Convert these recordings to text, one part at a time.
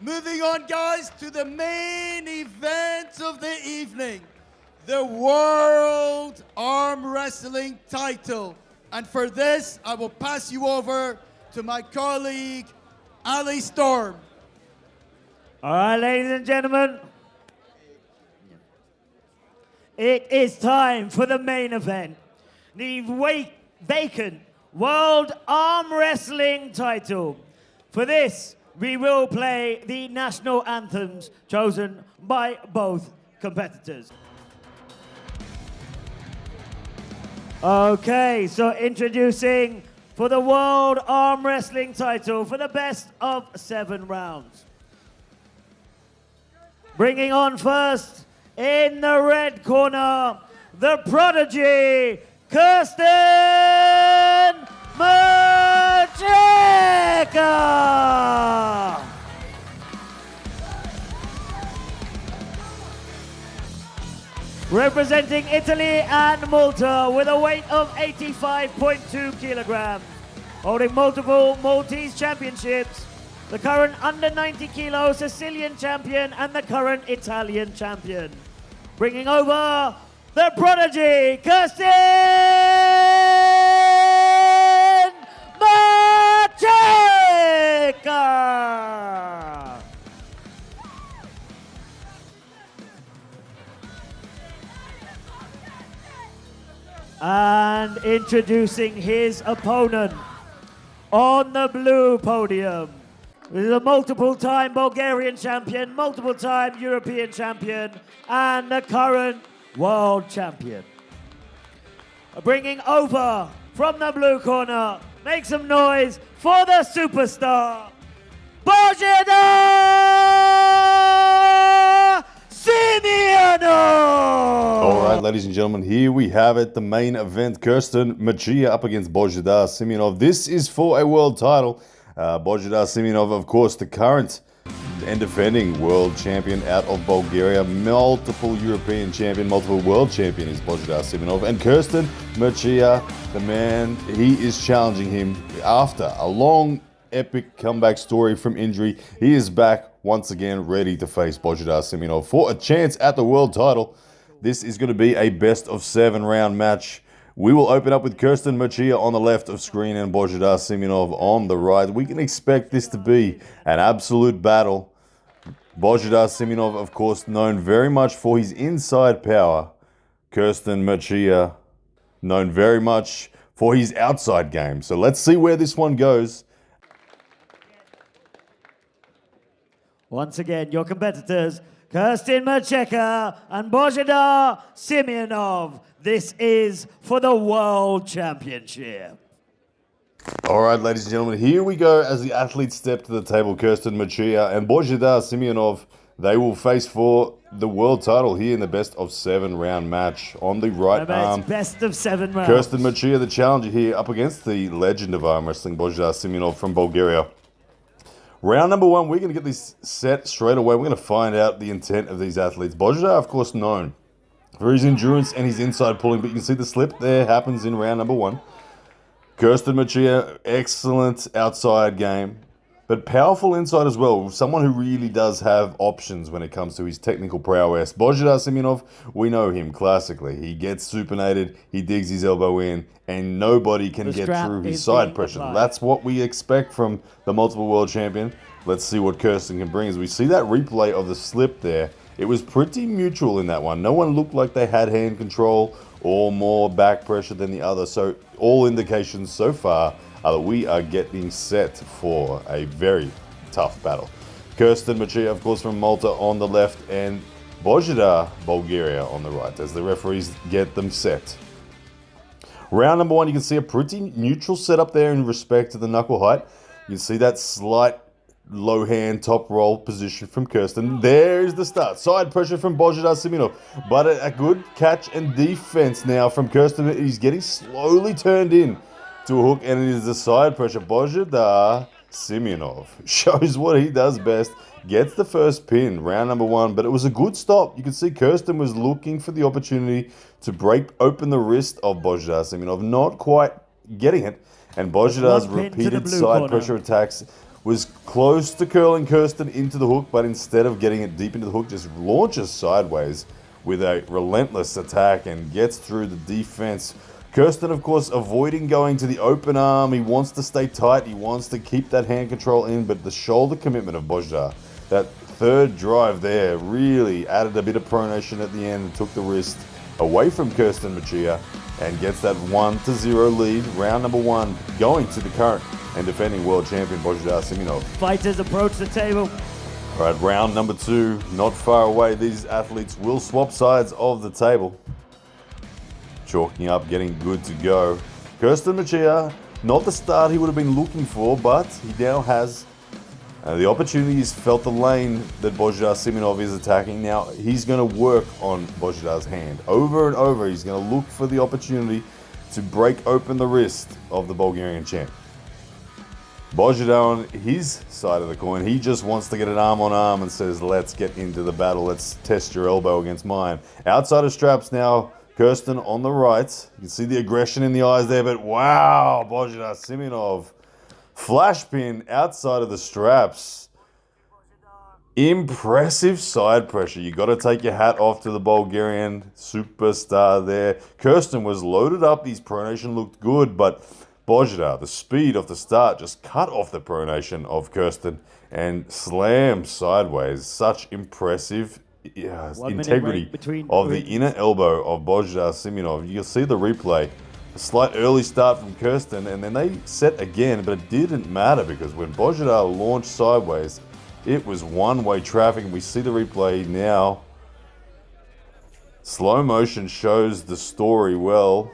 Moving on, guys, to the main event of the evening. The World Arm Wrestling title. And for this, I will pass you over to my colleague, Ali Storm. All right, ladies and gentlemen. It is time for the main event. The vacant World Arm Wrestling title. For this, we will play the national anthems chosen by both competitors. Okay, so introducing for the World Arm Wrestling title for the best of 7 rounds. Bringing on first, in the red corner, the prodigy, Kersten Mercieca. Representing Italy and Malta with a weight of 85.2 kilograms, holding multiple Maltese championships, the current under 90 kilo Sicilian champion and the current Italian champion. Bringing over the prodigy, Kersten Mercieca. And introducing his opponent on the blue podium. This is a multiple-time Bulgarian champion, multiple-time European champion, and the current world champion. Bringing over from the blue corner, make some noise for the superstar, Bozhidar Simeonov! All right, ladies and gentlemen, here we have it, the main event. Kersten Mercieca up against Bozhidar Simeonov. This is for a world title. Bozhidar Simeonov, of course, the current and defending world champion out of Bulgaria, multiple European champion, multiple world champion is Bozhidar Simeonov. And Kersten Mercieca, the man, he is challenging him after a long, epic comeback story from injury. He is back once again, ready to face Bozhidar Simeonov for a chance at the world title. This is going to be a best of 7 round match. We will open up with Kersten Mercieca on the left of screen and Bozhidar Simeonov on the right. We can expect this to be an absolute battle. Bozhidar Simeonov, of course, known very much for his inside power. Kersten Mercieca, known very much for his outside game. So let's see where this one goes. Once again, your competitors, Kersten Mercieca and Bozhidar Simeonov. This is for the World Championship. All right, ladies and gentlemen, here we go as the athletes step to the table. Kersten Mercieca and Bozhidar Simeonov, they will face for the world title here in the best of 7 round match. On the right arm, best of 7 rounds. Kersten Mercieca, the challenger here, up against the legend of arm wrestling, Bozhidar Simeonov from Bulgaria. Round number 1, we're going to get this set straight away. We're going to find out the intent of these athletes. Bozhidar, of course, known for his endurance and his inside pulling, but you can see the slip there happens in round number 1. Kersten Mercieca, excellent outside game, but powerful inside as well. Someone who really does have options when it comes to his technical prowess. Bozhidar Simeonov, we know him classically. He gets supinated, he digs his elbow in, and nobody can get through his side pressure. That's what we expect from the multiple world champion. Let's see what Kersten can bring. As we see that replay of the slip there, it was pretty mutual in that one. No one looked like they had hand control or more back pressure than the other. So all indications so far are that we are getting set for a very tough battle. Kersten Mercieca, of course, from Malta on the left, and Bozhidar, Bulgaria, on the right, as the referees get them set. Round number 1, you can see a pretty neutral setup there in respect to the knuckle height. You can see that slight low hand top roll position from Kersten. There's the start. Side pressure from Bozhidar Simeonov, but a good catch and defense now from Kersten. He's getting slowly turned in to a hook, and it is the side pressure. Bozhidar Simeonov shows what he does best, gets the first pin, round number 1, but it was a good stop. You can see Kersten was looking for the opportunity to break open the wrist of Bozhidar Simeonov, not quite getting it, and Bozhidar's repeated side pressure attacks was close to curling Kersten into the hook, but instead of getting it deep into the hook, just launches sideways with a relentless attack and gets through the defense. Kersten, of course, avoiding going to the open arm. He wants to stay tight. He wants to keep that hand control in, but the shoulder commitment of Bozhidar, that third drive there, really added a bit of pronation at the end and took the wrist away from Kersten Mercieca and gets that 1-0 lead. Round number 1 going to the current and defending world champion Bozhidar Simeonov. Fighters approach the table. All right, round number 2, not far away. These athletes will swap sides of the table. Chalking up, getting good to go. Kersten Mercieca, not the start he would have been looking for, but he now has the opportunity. He's felt the lane that Bozhidar Simeonov is attacking. Now, he's going to work on Bozhidar's hand. Over and over, he's going to look for the opportunity to break open the wrist of the Bulgarian champ. Bozhidar on his side of the coin, he just wants to get an arm on arm and says, let's get into the battle. Let's test your elbow against mine. Outside of straps now, Kersten on the right. You can see the aggression in the eyes there, but wow, Bozhidar Simeonov. Flash pin outside of the straps. Impressive side pressure. You got to take your hat off to the Bulgarian superstar there. Kersten was loaded up. His pronation looked good, but Bozhidar, the speed of the start, just cut off the pronation of Kersten and slammed sideways. Such impressive integrity of the inner elbow of Bozhidar Simeonov. You'll see the replay. A slight early start from Kersten, and then they set again, but it didn't matter because when Bozhidar launched sideways, it was one-way traffic, and we see the replay now. Slow motion shows the story well.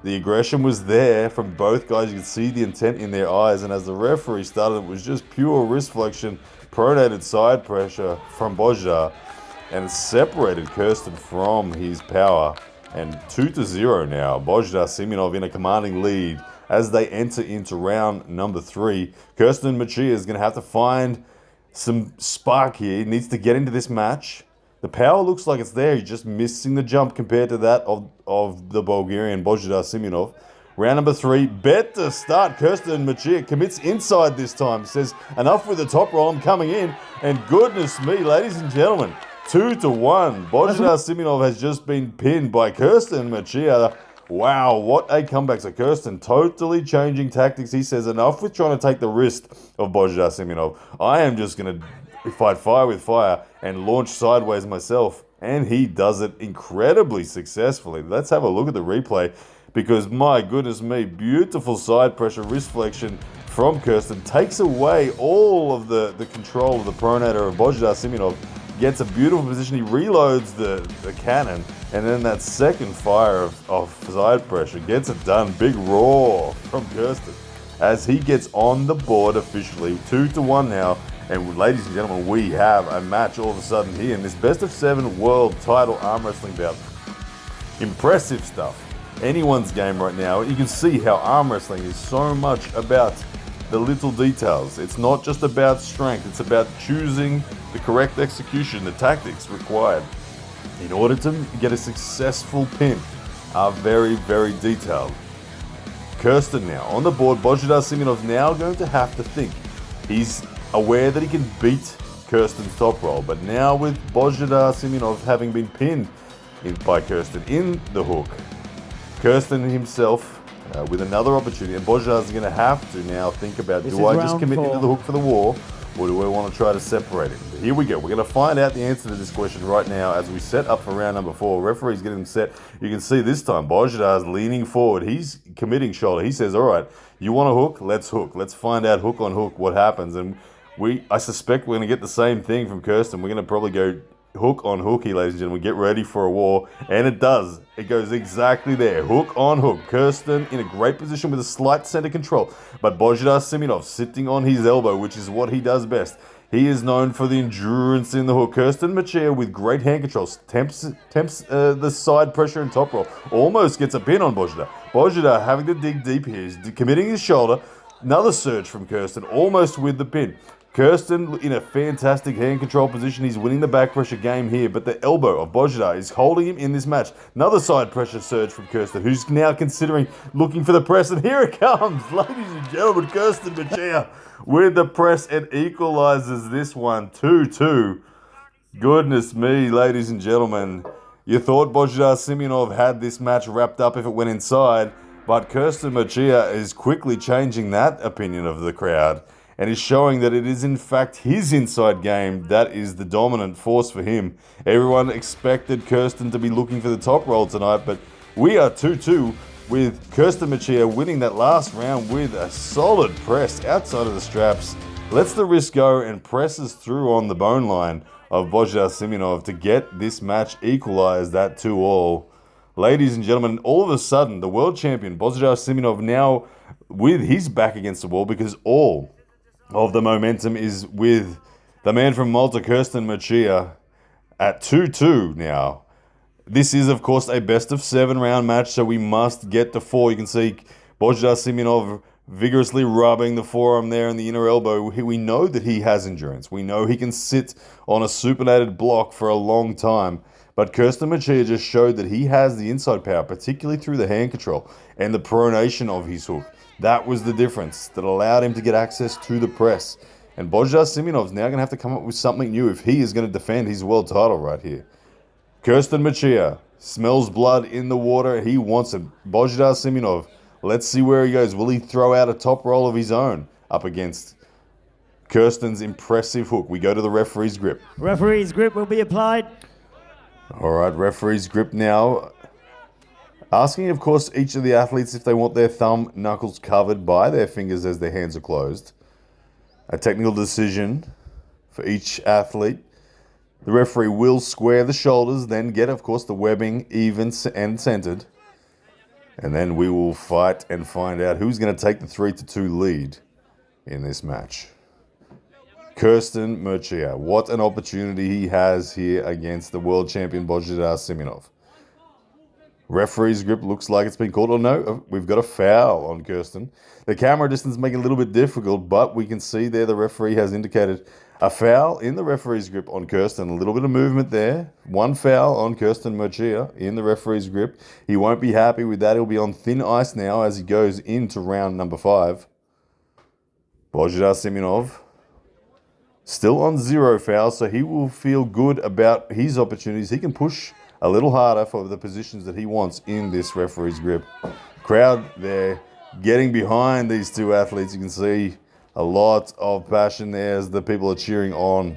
The aggression was there from both guys. You could see the intent in their eyes, and as the referee started, it was just pure wrist flexion, pronated side pressure from Bozhidar, and separated Kersten from his power. And 2-0 now. Bozhidar Simeonov in a commanding lead as they enter into round number 3. Kersten Mercieca is going to have to find some spark here. He needs to get into this match. The power looks like it's there. He's just missing the jump compared to that of the Bulgarian Bozhidar Simeonov. Round number 3, better start. Kersten Mercieca commits inside this time. Says, enough with the top roll, I'm coming in. And goodness me, ladies and gentlemen, 2-1. Bozhidar Simeonov has just been pinned by Kersten Mercieca. Wow, what a comeback. So Kersten totally changing tactics. He says, enough with trying to take the wrist of Bozhidar Simeonov. I am just going to fight fire with fire and launch sideways myself. And he does it incredibly successfully. Let's have a look at the replay because, my goodness me, beautiful side pressure, wrist flexion from Kersten. Takes away all of the control of the pronator of Bozhidar Simeonov. Gets a beautiful position. He reloads the cannon. And then that second fire of side pressure gets it done. Big roar from Kersten as he gets on the board officially. 2-1 now. And ladies and gentlemen, we have a match all of a sudden here in this best of 7 world title arm wrestling bout. Impressive stuff. Anyone's game right now. You can see how arm wrestling is so much about the little details. It's not just about strength. It's about choosing the correct execution, the tactics required in order to get a successful pin are very, very detailed. Kersten now on the board. Bozhidar Simeonov's now going to have to think. He's aware that he can beat Kersten's top roll, but now with Bozhidar Simeonov having been pinned by Kersten in the hook, Kersten himself with another opportunity, and Bozhidar's going to have to now think about, do I just commit into the hook for the war, or do I want to try to separate him? But here we go. We're going to find out the answer to this question right now as we set up for round number 4. Referee's getting him set. You can see this time Bozhidar's leaning forward. He's committing shoulder. He says, all right, you want a hook? Let's hook. Let's find out hook on hook what happens. And I suspect we're going to get the same thing from Kersten. We're going to probably go hook on hook here, ladies and gentlemen. Get ready for a war. And it does. It goes exactly there. Hook on hook. Kersten in a great position with a slight center control. But Bozhidar Simeonov sitting on his elbow, which is what he does best. He is known for the endurance in the hook. Kersten Mercieca with great hand control. Tempts the side pressure and top roll. Almost gets a pin on Bozhidar. Bozhidar having to dig deep here. He's committing his shoulder. Another surge from Kersten, almost with the pin. Kersten in a fantastic hand control position. He's winning the back pressure game here, but the elbow of Bozhidar is holding him in this match. Another side pressure surge from Kersten, who's now considering looking for the press, and here it comes. Ladies and gentlemen, Kersten Mercieca with the press and equalizes this one 2-2. Goodness me, ladies and gentlemen. You thought Bozhidar Simeonov had this match wrapped up if it went inside, but Kersten Mercieca is quickly changing that opinion of the crowd and is showing that it is in fact his inside game that is the dominant force for him. Everyone expected Kersten to be looking for the top roll tonight, but we are 2-2 with Kersten Mercieca winning that last round with a solid press outside of the straps. Lets the wrist go and presses through on the bone line of Bozhidar Simeonov to get this match equalized at 2-2. Ladies and gentlemen, all of a sudden, the world champion, Bozhidar Simeonov, now with his back against the wall because all of the momentum is with the man from Malta, Kersten Mercieca, at 2-2 now. This is, of course, a best-of-7 round match, so we must get to 4. You can see Bozhidar Simeonov vigorously rubbing the forearm there and the inner elbow. We know that he has endurance. We know he can sit on a supinated block for a long time. But Kersten Mercieca just showed that he has the inside power, particularly through the hand control and the pronation of his hook. That was the difference that allowed him to get access to the press. And Bozhidar Simeonov's now going to have to come up with something new if he is going to defend his world title right here. Kersten Mercieca smells blood in the water. He wants it. Bozhidar Simeonov, let's see where he goes. Will he throw out a top roll of his own up against Kersten's impressive hook? We go to the referee's grip. Referee's grip will be applied. All right, referee's grip now. Asking, of course, each of the athletes if they want their thumb knuckles covered by their fingers as their hands are closed. A technical decision for each athlete. The referee will square the shoulders, then get, of course, the webbing even and centered. And then we will fight and find out who's going to take the 3-2 lead in this match. Kersten Mercieca, what an opportunity he has here against the world champion Bozhidar Simeonov. Referee's grip looks like it's been called. Oh no, we've got a foul on Kersten. The camera distance make it a little bit difficult, but we can see there the referee has indicated a foul in the referee's grip on Kersten. A little bit of movement there. One foul on Kersten Mercieca in the referee's grip. He won't be happy with that. He'll be on thin ice now as he goes into round number 5. Bozhidar Simeonov still on 0 fouls, so he will feel good about his opportunities. He can push a little harder for the positions that he wants in this referee's grip. Crowd there getting behind these two athletes. You can see a lot of passion there as the people are cheering on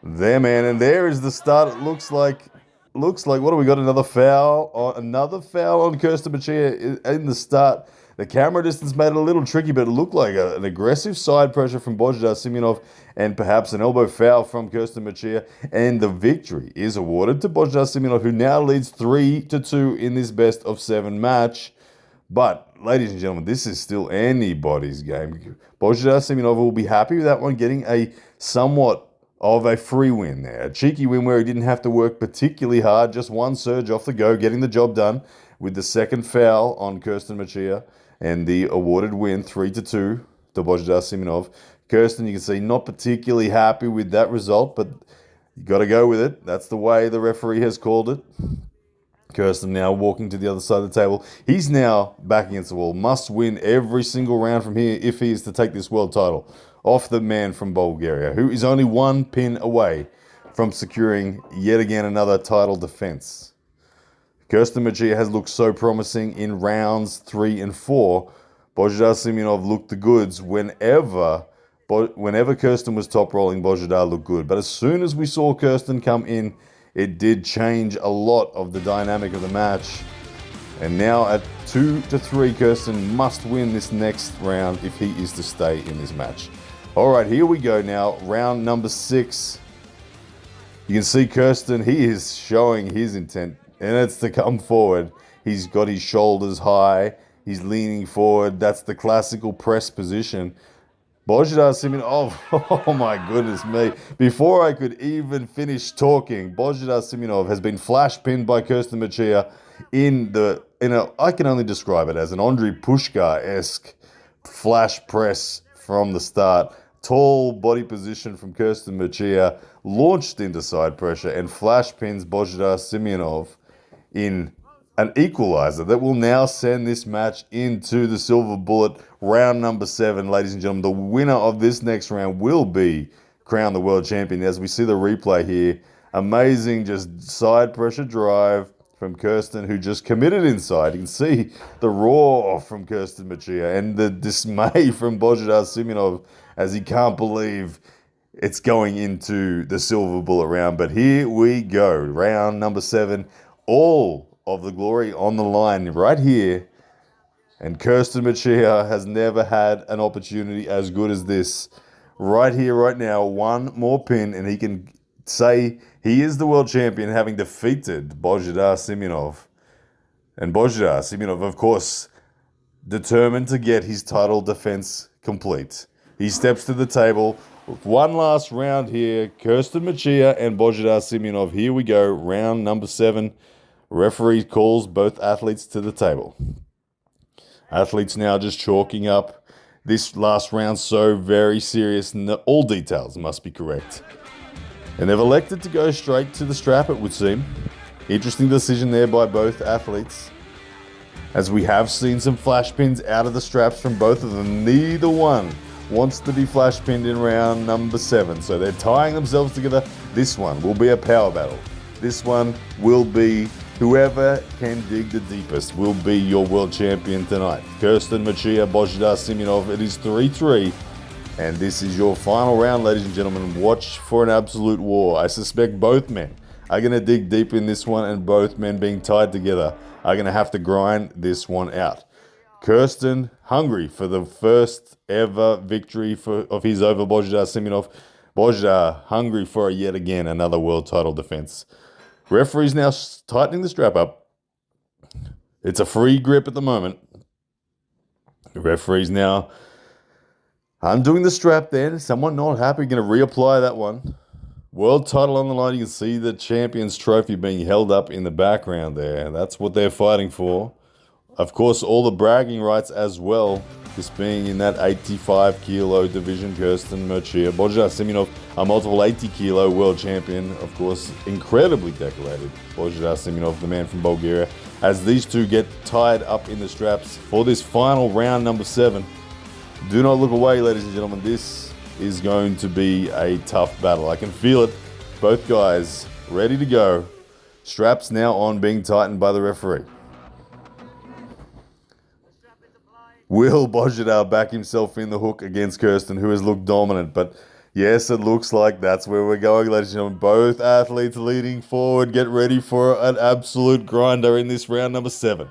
their man. And there is the start. It looks like what do we got? Another foul on Kersten Mercieca in the start. The camera distance made it a little tricky, but it looked like an aggressive side pressure from Bozhidar Simeonov and perhaps an elbow foul from Kersten Mercieca. And the victory is awarded to Bozhidar Simeonov, who now leads 3-2 in this best-of-7 match. But, ladies and gentlemen, this is still anybody's game. Bozhidar Simeonov will be happy with that one, getting a somewhat of a free win there. A cheeky win where he didn't have to work particularly hard, just one surge off the go, getting the job done with the second foul on Kersten Mercieca. And the awarded win, 3-2 to Bozhidar Simeonov. Kersten, you can see, not particularly happy with that result, but you got to go with it. That's the way the referee has called it. Kersten now walking to the other side of the table. He's now back against the wall. Must win every single round from here if he is to take this world title off the man from Bulgaria, who is only one pin away from securing yet again another title defense. Kersten Mercieca has looked so promising in rounds 3 and 4. Bozhidar Simeonov looked the goods whenever Kersten was top rolling. Bozhidar looked good, but as soon as we saw Kersten come in, it did change a lot of the dynamic of the match. And now at 2-3, Kersten must win this next round if he is to stay in this match. All right, here we go now. Round number 6. You can see Kersten, he is showing his intent, and it's to come forward. He's got his shoulders high. He's leaning forward. That's the classical press position. Bozhidar Simeonov, oh my goodness me. Before I could even finish talking, Bozhidar Simeonov has been flash pinned by Kersten Mercieca I can only describe it as an Andrei Pushkar-esque flash press from the start. tall body position from Kersten Mercieca, launched into side pressure and flash pins Bozhidar Simeonov in an equalizer that will now send this match into the silver bullet, round number 7. Ladies and gentlemen, the winner of this next round will be crowned the world champion. As we see the replay here, amazing just side pressure drive from Kersten, who just committed inside. You can see the roar from Kersten Mercieca and the dismay from Bozhidar Simeonov as he can't believe it's going into the silver bullet round. But here we go, round number 7. All of the glory on the line right here. And Kersten Mercieca has never had an opportunity as good as this. Right here, right now, one more pin, and he can say he is the world champion, having defeated Bozhidar Simeonov. And Bozhidar Simeonov, of course, determined to get his title defense complete. He steps to the table. One last round here. Kersten Mercieca and Bozhidar Simeonov. Here we go. Round number 7. Referee calls both athletes to the table. Athletes now just chalking up this last round, so very serious. All details must be correct. And they've elected to go straight to the strap, it would seem. Interesting decision there by both athletes, as we have seen some flash pins out of the straps from both of them. Neither one wants to be flash pinned in round number 7, so they're tying themselves together. This one will be a power battle. This one will be whoever can dig the deepest will be your world champion tonight. Kersten Mercieca, Bozhidar Simeonov. It is 3-3. And this is your final round, ladies and gentlemen. Watch for an absolute war. I suspect both men are going to dig deep in this one, and both men being tied together are going to have to grind this one out. Kersten, hungry for the first ever victory of his over Bozhidar Simeonov. Bozhidar, hungry for yet again another world title defense. Referee's now tightening the strap up. It's a free grip at the moment. The referee's now undoing the strap there. Someone not happy, going to reapply that one. World title on the line. You can see the champion's trophy being held up in the background there. That's what they're fighting for. Of course, all the bragging rights as well. This being in that 85 kilo division. Kersten Mercieca, Bozhidar Simeonov, a multiple 80 kilo world champion. Of course, incredibly decorated. Bozhidar Simeonov, the man from Bulgaria. As these two get tied up in the straps for this final round number 7. Do not look away, ladies and gentlemen. This is going to be a tough battle. I can feel it. Both guys ready to go. Straps now on, being tightened by the referee. Will Bozhidar back himself in the hook against Kersten, who has looked dominant? But yes, it looks like that's where we're going, ladies and gentlemen. Both athletes leading forward. Get ready for an absolute grinder in this round number 7.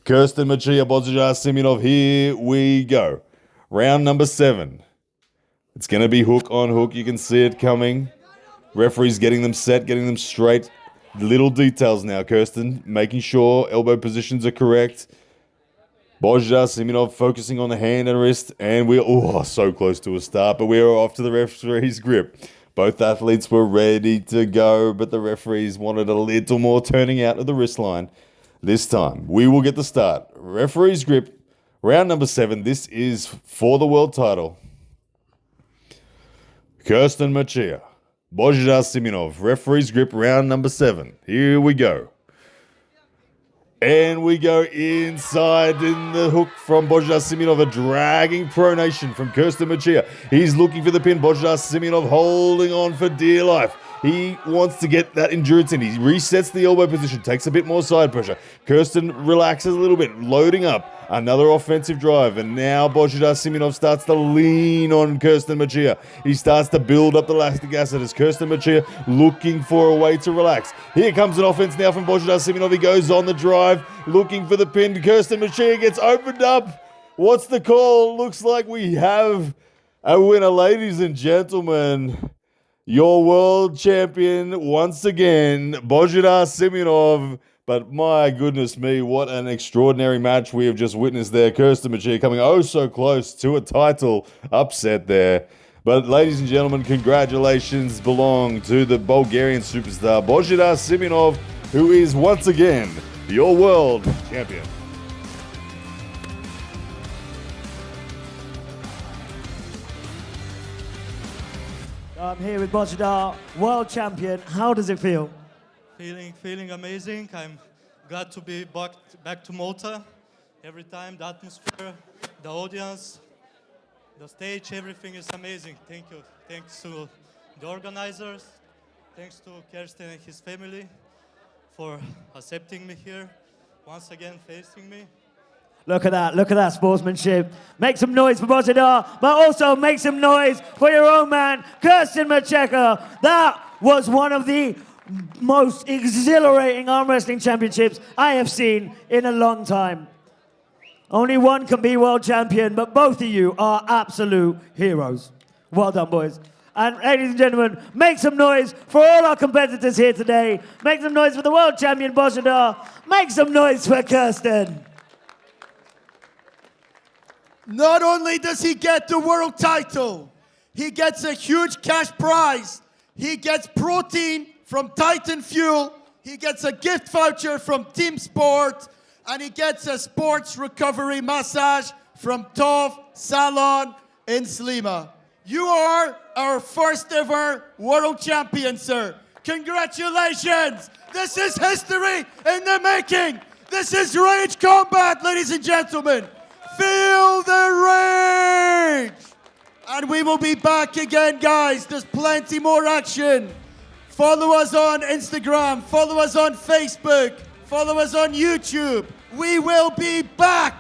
Kersten Mercieca, Bozhidar Simeonov. Here we go. Round number 7. It's going to be hook on hook. You can see it coming. Referee's getting them set, getting them straight. Little details now, Kersten, making sure elbow positions are correct. Bozhidar Simeonov focusing on the hand and wrist, and we're so close to a start, but we're off to the referee's grip. Both athletes were ready to go, but the referees wanted a little more turning out of the wrist line. This time, we will get the start. Referee's grip, round number 7. This is for the world title. Kersten Mercieca, Bozhidar Simeonov, referee's grip, round number 7. Here we go. And we go inside in the hook from Bozhidar Simeonov, a dragging pronation from Kersten Mercieca. He's looking for the pin. Bozhidar Simeonov holding on for dear life. He wants to get that endurance in. He resets the elbow position, takes a bit more side pressure. Kersten relaxes a little bit, loading up. Another offensive drive, and now Bozhidar Simeonov starts to lean on Kersten Mercieca. He starts to build up the lactic acid as Kersten Mercieca looking for a way to relax. Here comes an offense now from Bozhidar Simeonov. He goes on the drive, looking for the pin. Kersten Mercieca gets opened up. What's the call? Looks like we have a winner, ladies and gentlemen. Your world champion once again, Bozhidar Simeonov. But my goodness me, what an extraordinary match we have just witnessed there. Kersten Mercieca coming oh so close to a title upset there. But ladies and gentlemen, congratulations belong to the Bulgarian superstar Bozhidar Simeonov, who is once again your world champion. I'm here with Bozhidar, world champion. How does it feel? Feeling amazing. I'm glad to be back to Malta. Every time, the atmosphere, the audience, the stage, everything is amazing. Thank you. Thanks to the organizers. Thanks to Kersten and his family for accepting me here. Once again, facing me. Look at that sportsmanship. Make some noise for Bozhidar, but also make some noise for your own man, Kersten Mercieca. That was one of the most exhilarating arm wrestling championships I have seen in a long time. Only one can be world champion, but both of you are absolute heroes. Well done, boys. And ladies and gentlemen, make some noise for all our competitors here today. Make some noise for the world champion, Bozhidar. Make some noise for Kersten. Not only does he get the world title, he gets a huge cash prize. He gets protein from Titan Fuel. He gets a gift voucher from Team Sport. And he gets a sports recovery massage from Tov Salon in Slima. You are our first ever world champion, sir. Congratulations. This is history in the making. This is Rage Combat, ladies and gentlemen. Feel the rage! And we will be back again, guys. There's plenty more action. Follow us on Instagram. Follow us on Facebook. Follow us on YouTube. We will be back.